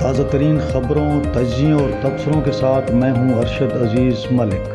تازہ ترین خبروں، تجزیوں اور تبصروں کے ساتھ میں ہوں ارشد عزیز ملک۔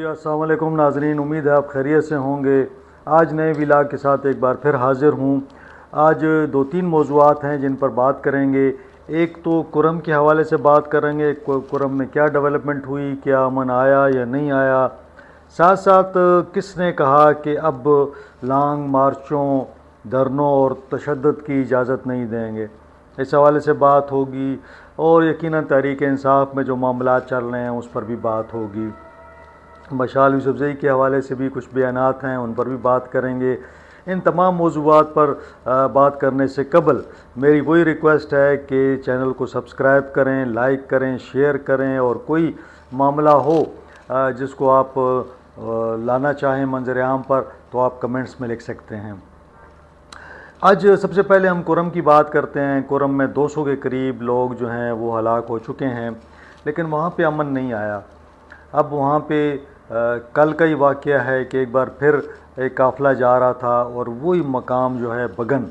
السلام علیکم ناظرین، امید ہے آپ خیریت سے ہوں گے۔ آج نئے ولاگ کے ساتھ ایک بار پھر حاضر ہوں۔ آج 2-3 موضوعات ہیں جن پر بات کریں گے۔ ایک تو کرم کے حوالے سے بات کریں گے، کرم میں کیا ڈیولپمنٹ ہوئی، کیا امن آیا یا نہیں آیا، ساتھ ساتھ کس نے کہا کہ اب لانگ مارچوں، دھرنوں اور تشدد کی اجازت نہیں دیں گے، اس حوالے سے بات ہوگی۔ اور یقیناً تحریک انصاف میں جو معاملات چل رہے ہیں اس پر بھی بات ہوگی۔ مشال یوسفزئی کے حوالے سے بھی کچھ بیانات ہیں، ان پر بھی بات کریں گے۔ ان تمام موضوعات پر بات کرنے سے قبل میری وہی ریکویسٹ ہے کہ چینل کو سبسکرائب کریں، لائک کریں، شیئر کریں، اور کوئی معاملہ ہو جس کو آپ لانا چاہیں منظر عام پر تو آپ کمنٹس میں لکھ سکتے ہیں۔ آج سب سے پہلے ہم کرم کی بات کرتے ہیں۔ کرم میں 200 کے قریب لوگ جو ہیں وہ ہلاک ہو چکے ہیں، لیکن وہاں پہ امن نہیں آیا۔ اب وہاں پہ کل کا ہی واقعہ ہے کہ ایک بار پھر ایک قافلہ جا رہا تھا، اور وہی مقام جو ہے بگن،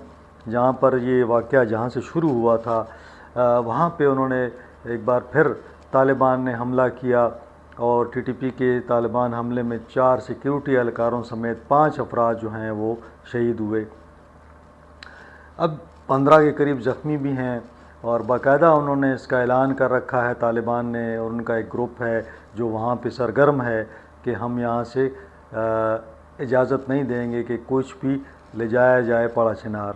جہاں پر یہ واقعہ جہاں سے شروع ہوا تھا، وہاں پہ انہوں نے ایک بار پھر طالبان نے حملہ کیا، اور ٹی ٹی پی کے طالبان حملے میں 4 سیکیورٹی اہلکاروں سمیت 5 افراد جو ہیں وہ شہید ہوئے۔ اب 15 کے قریب زخمی بھی ہیں، اور باقاعدہ انہوں نے اس کا اعلان کر رکھا ہے طالبان نے، اور ان کا ایک گروپ ہے جو وہاں پہ سرگرم ہے کہ ہم یہاں سے اجازت نہیں دیں گے کہ کچھ بھی لے جایا جائے پاڑا چنار۔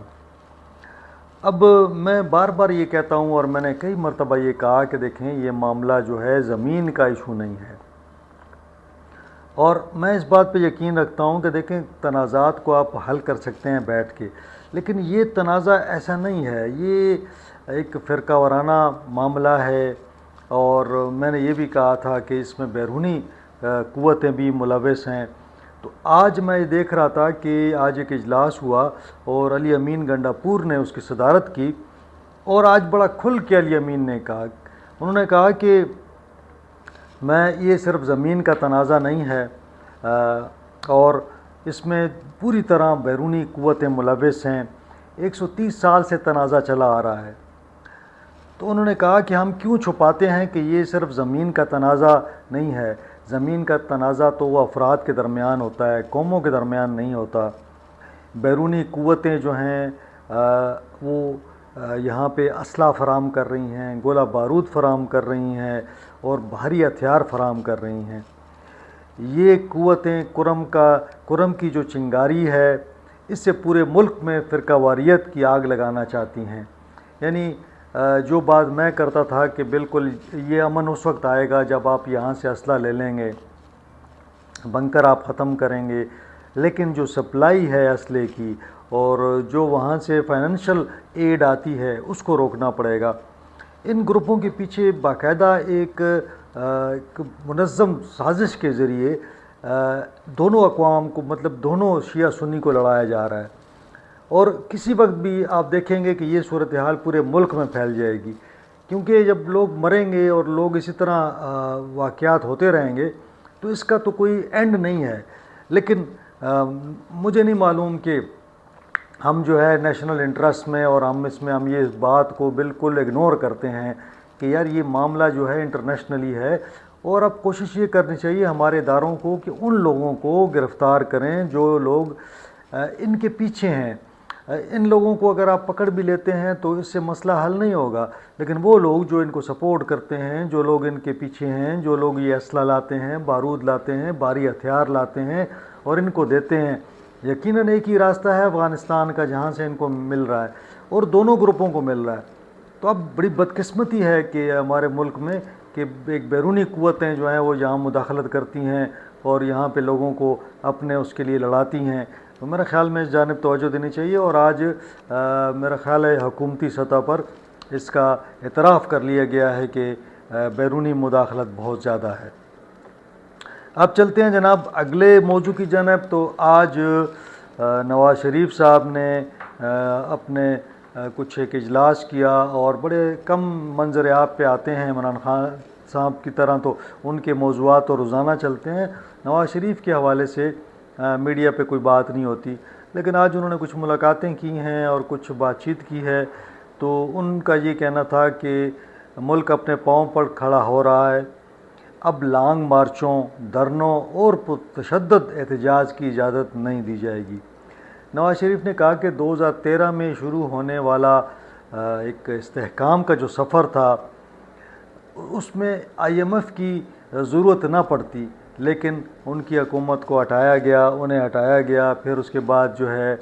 اب میں بار بار یہ کہتا ہوں، اور میں نے کئی مرتبہ یہ کہا کہ دیکھیں یہ معاملہ جو ہے زمین کا ایشو نہیں ہے، اور میں اس بات پہ یقین رکھتا ہوں کہ دیکھیں تنازعات کو آپ حل کر سکتے ہیں بیٹھ کے، لیکن یہ تنازع ایسا نہیں ہے، یہ ایک فرقہ وارانہ معاملہ ہے۔ اور میں نے یہ بھی کہا تھا کہ اس میں بیرونی قوتیں بھی ملوث ہیں۔ تو آج میں دیکھ رہا تھا کہ آج ایک اجلاس ہوا، اور علی امین گنڈاپور نے اس کی صدارت کی، اور آج بڑا کھل کے علی امین نے کہا، انہوں نے کہا کہ میں یہ صرف زمین کا تنازع نہیں ہے، اور اس میں پوری طرح بیرونی قوتیں ملوث ہیں، 130 سال سے تنازع چلا آ رہا ہے۔ تو انہوں نے کہا کہ ہم کیوں چھپاتے ہیں کہ یہ صرف زمین کا تنازع نہیں ہے، زمین کا تنازع تو وہ افراد کے درمیان ہوتا ہے، قوموں کے درمیان نہیں ہوتا۔ بیرونی قوتیں جو ہیں وہ یہاں پہ اسلحہ فراہم کر رہی ہیں، گولہ بارود فراہم کر رہی ہیں، اور بھاری ہتھیار فراہم کر رہی ہیں۔ یہ قوتیں کرم کی جو چنگاری ہے، اس سے پورے ملک میں فرقہ واریت کی آگ لگانا چاہتی ہیں۔ یعنی جو بات میں کرتا تھا کہ بالکل یہ امن اس وقت آئے گا جب آپ یہاں سے اسلحہ لے لیں گے، بنکر آپ ختم کریں گے، لیکن جو سپلائی ہے اسلحے کی، اور جو وہاں سے فائنینشل ایڈ آتی ہے، اس کو روکنا پڑے گا۔ ان گروپوں کے پیچھے باقاعدہ ایک منظم سازش کے ذریعے دونوں اقوام کو، مطلب دونوں شیعہ سنی کو لڑایا جا رہا ہے، اور کسی وقت بھی آپ دیکھیں گے کہ یہ صورتحال پورے ملک میں پھیل جائے گی، کیونکہ جب لوگ مریں گے اور لوگ اسی طرح واقعات ہوتے رہیں گے تو اس کا تو کوئی اینڈ نہیں ہے۔ لیکن مجھے نہیں معلوم کہ ہم جو ہے نیشنل انٹرسٹ میں، اور ہم یہ بات کو بالکل اگنور کرتے ہیں کہ یار یہ معاملہ جو ہے انٹرنیشنلی ہے، اور اب کوشش یہ کرنی چاہیے ہمارے اداروں کو کہ ان لوگوں کو گرفتار کریں جو لوگ ان کے پیچھے ہیں۔ ان لوگوں کو اگر آپ پکڑ بھی لیتے ہیں تو اس سے مسئلہ حل نہیں ہوگا، لیکن وہ لوگ جو ان کو سپورٹ کرتے ہیں، جو لوگ ان کے پیچھے ہیں، جو لوگ یہ اسلحہ لاتے ہیں، بارود لاتے ہیں، بھاری ہتھیار لاتے ہیں اور ان کو دیتے ہیں، یقیناً ایک ہی راستہ ہے افغانستان کا جہاں سے ان کو مل رہا ہے، اور دونوں گروپوں کو مل رہا ہے۔ تو اب بڑی بدقسمتی ہے کہ ہمارے ملک میں کہ ایک بیرونی قوتیں جو ہیں وہ یہاں مداخلت کرتی ہیں، اور یہاں پہ لوگوں کو اپنے اس کے لیے لڑاتی ہیں۔ تو میرا خیال میں اس جانب توجہ دینی چاہیے، اور آج میرا خیال ہے حکومتی سطح پر اس کا اعتراف کر لیا گیا ہے کہ بیرونی مداخلت بہت زیادہ ہے۔ اب چلتے ہیں جناب اگلے موضوع کی جانب۔ تو آج نواز شریف صاحب نے اپنے کچھ ایک اجلاس کیا، اور بڑے کم منظر عام پہ آتے ہیں عمران خان صاحب کی طرح، تو ان کے موضوعات تو روزانہ چلتے ہیں۔ نواز شریف کے حوالے سے میڈیا پہ کوئی بات نہیں ہوتی۔ لیکن آج انہوں نے کچھ ملاقاتیں کی ہیں اور کچھ بات چیت کی ہے، تو ان کا یہ کہنا تھا کہ ملک اپنے پاؤں پر کھڑا ہو رہا ہے، اب لانگ مارچوں، دھرنوں اور تشدد احتجاج کی اجازت نہیں دی جائے گی۔ نواز شریف نے کہا کہ 2013 میں شروع ہونے والا ایک استحکام کا جو سفر تھا اس میں آئی ایم ایف کی ضرورت نہ پڑتی، لیکن ان کی حکومت کو ہٹایا گیا، انہیں ہٹایا گیا۔ پھر اس کے بعد جو ہے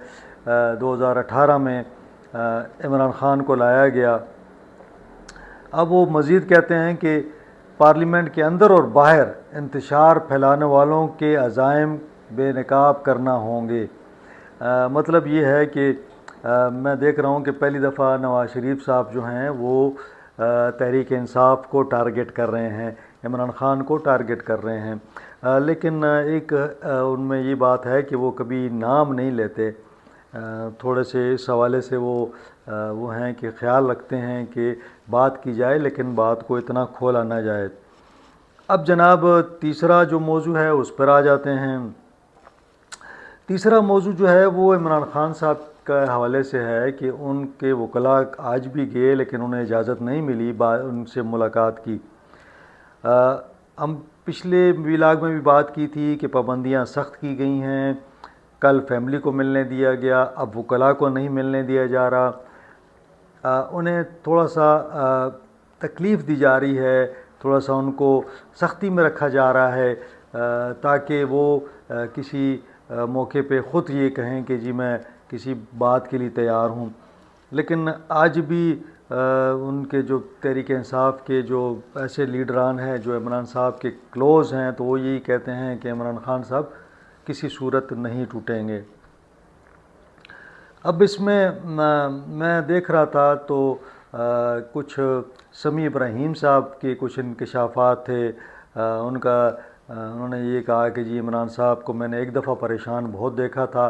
2018 میں عمران خان کو لایا گیا۔ اب وہ مزید کہتے ہیں کہ پارلیمنٹ کے اندر اور باہر انتشار پھیلانے والوں کے عزائم بے نقاب کرنا ہوں گے۔ مطلب یہ ہے کہ میں دیکھ رہا ہوں کہ پہلی دفعہ نواز شریف صاحب جو ہیں وہ تحریک انصاف کو ٹارگٹ کر رہے ہیں، عمران خان کو ٹارگٹ کر رہے ہیں، لیکن ایک ان میں یہ بات ہے کہ وہ کبھی نام نہیں لیتے، تھوڑے سے اس حوالے سے وہ ہیں کہ خیال رکھتے ہیں کہ بات کی جائے لیکن بات کو اتنا کھولا نہ جائے۔ اب جناب تیسرا جو موضوع ہے اس پر آ جاتے ہیں۔ تیسرا موضوع جو ہے وہ عمران خان صاحب کے حوالے سے ہے کہ ان کے وکلاء آج بھی گئے لیکن انہیں اجازت نہیں ملی ان سے ملاقات کی۔ ہم پچھلے ولاگ میں بھی بات کی تھی کہ پابندیاں سخت کی گئی ہیں، کل فیملی کو ملنے دیا گیا، اب وکلاء کو نہیں ملنے دیا جا رہا، انہیں تھوڑا سا تکلیف دی جا رہی ہے، تھوڑا سا ان کو سختی میں رکھا جا رہا ہے تاکہ وہ کسی موقع پہ خود یہ کہیں کہ جی میں کسی بات کے لیے تیار ہوں۔ لیکن آج بھی ان کے جو تحریک انصاف کے جو ایسے لیڈران ہیں جو عمران صاحب کے کلوز ہیں تو وہ یہی کہتے ہیں کہ عمران خان صاحب کسی صورت نہیں ٹوٹیں گے۔ اب اس میں میں دیکھ رہا تھا تو کچھ سمیع ابراہیم صاحب کے کچھ انکشافات تھے، انہوں نے یہ کہا کہ جی عمران صاحب کو میں نے ایک دفعہ پریشان بہت دیکھا تھا،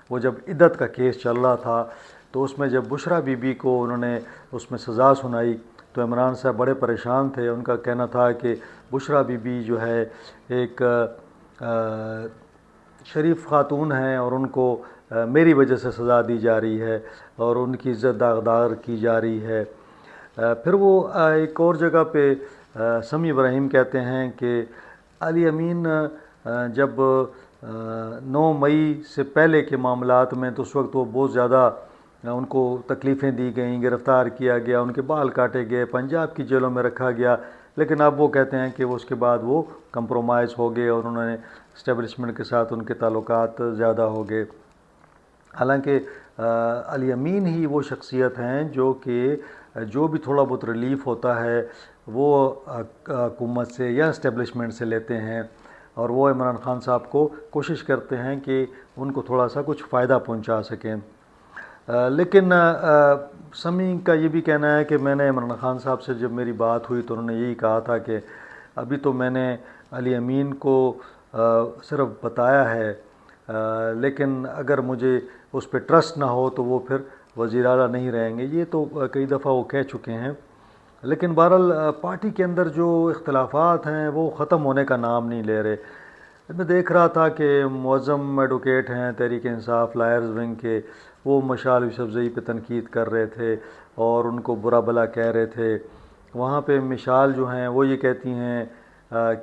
وہ جب عدت کا کیس چل رہا تھا تو اس میں جب بشریٰ بی بی کو انہوں نے اس میں سزا سنائی تو عمران صاحب بڑے پریشان تھے۔ ان کا کہنا تھا کہ بشریٰ بی بی جو ہے ایک شریف خاتون ہیں اور ان کو میری وجہ سے سزا دی جا رہی ہے اور ان کی عزت داغدار کی جا رہی ہے۔ پھر وہ ایک اور جگہ پہ سمیع ابراہیم کہتے ہیں کہ علی امین جب 9 مئی سے پہلے کے معاملات میں تو اس وقت وہ بہت زیادہ ان کو تکلیفیں دی گئیں، گرفتار کیا گیا، ان کے بال کاٹے گئے، پنجاب کی جیلوں میں رکھا گیا، لیکن اب وہ کہتے ہیں کہ وہ اس کے بعد وہ کمپرومائز ہو گئے اور انہوں نے اسٹیبلشمنٹ کے ساتھ ان کے تعلقات زیادہ ہو گئے۔ حالانکہ علی امین ہی وہ شخصیت ہیں جو کہ جو بھی تھوڑا بہت ریلیف ہوتا ہے وہ حکومت سے یا اسٹیبلشمنٹ سے لیتے ہیں، اور وہ عمران خان صاحب کو کوشش کرتے ہیں کہ ان کو تھوڑا سا کچھ فائدہ پہنچا سکیں۔ لیکن سمیع کا یہ بھی کہنا ہے کہ میں نے عمران خان صاحب سے جب میری بات ہوئی تو انہوں نے یہی کہا تھا کہ ابھی تو میں نے علی امین کو صرف بتایا ہے، لیکن اگر مجھے اس پہ ٹرسٹ نہ ہو تو وہ پھر وزیر اعلیٰ نہیں رہیں گے۔ یہ تو کئی دفعہ وہ کہہ چکے ہیں، لیکن بہرحال پارٹی کے اندر جو اختلافات ہیں وہ ختم ہونے کا نام نہیں لے رہے۔ میں دیکھ رہا تھا کہ معظم ایڈوکیٹ ہیں تحریک انصاف لائرز ونگ کے، وہ مشال یوسفزئی پہ تنقید کر رہے تھے اور ان کو برا بھلا کہہ رہے تھے۔ وہاں پہ مشال جو ہیں وہ یہ کہتی ہیں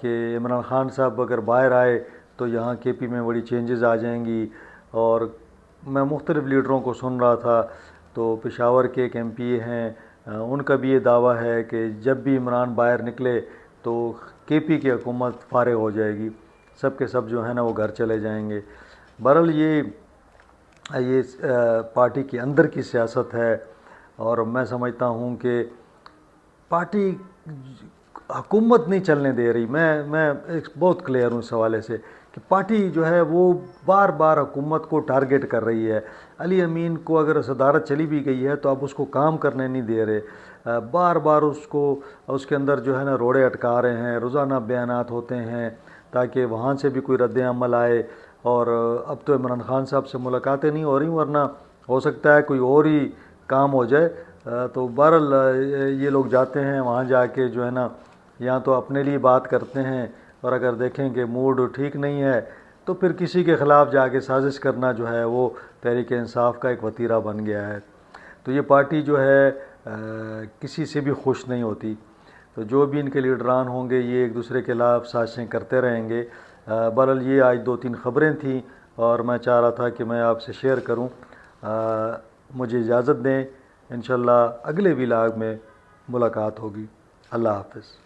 کہ عمران خان صاحب اگر باہر آئے تو یہاں کے پی میں بڑی چینجز آ جائیں گی، اور میں مختلف لیڈروں کو سن رہا تھا تو پشاور کے ایک ایم پی اے ہیں، ان کا بھی یہ دعویٰ ہے کہ جب بھی عمران باہر نکلے تو کے پی کی حکومت فارغ ہو جائے گی، سب کے سب جو ہے نا وہ گھر چلے جائیں گے۔ بہرحال یہ پارٹی کے اندر کی سیاست ہے، اور میں سمجھتا ہوں کہ پارٹی حکومت نہیں چلنے دے رہی۔ میں ایک بہت کلیئر ہوں اس حوالے سے کہ پارٹی جو ہے وہ بار بار حکومت کو ٹارگٹ کر رہی ہے۔ علی امین کو اگر صدارت چلی بھی گئی ہے تو اب اس کو کام کرنے نہیں دے رہے، بار بار اس کے اندر جو ہے نا روڑے اٹکا رہے ہیں، روزانہ بیانات ہوتے ہیں تاکہ وہاں سے بھی کوئی رد عمل آئے۔ اور اب تو عمران خان صاحب سے ملاقاتیں نہیں ہو رہی، ورنہ ہو سکتا ہے کوئی اور ہی کام ہو جائے۔ تو بہرحال یہ لوگ جاتے ہیں وہاں جا کے جو ہے نا یا تو اپنے لیے بات کرتے ہیں، اور اگر دیکھیں کہ موڈ ٹھیک نہیں ہے تو پھر کسی کے خلاف جا کے سازش کرنا جو ہے وہ تحریک انصاف کا ایک وتیرہ بن گیا ہے۔ تو یہ پارٹی جو ہے کسی سے بھی خوش نہیں ہوتی، تو جو بھی ان کے لیڈران ہوں گے یہ ایک دوسرے کے خلاف سازشیں کرتے رہیں گے۔ بہرحال یہ آج 2-3 خبریں تھیں اور میں چاہ رہا تھا کہ میں آپ سے شیئر کروں۔ مجھے اجازت دیں، انشاءاللہ اگلے ولاگ میں ملاقات ہوگی۔ اللہ حافظ۔